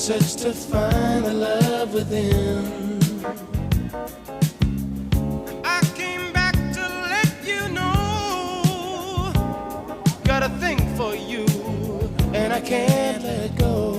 search to find the love within. I came back to let you know, got a thing for you, and I can't let go.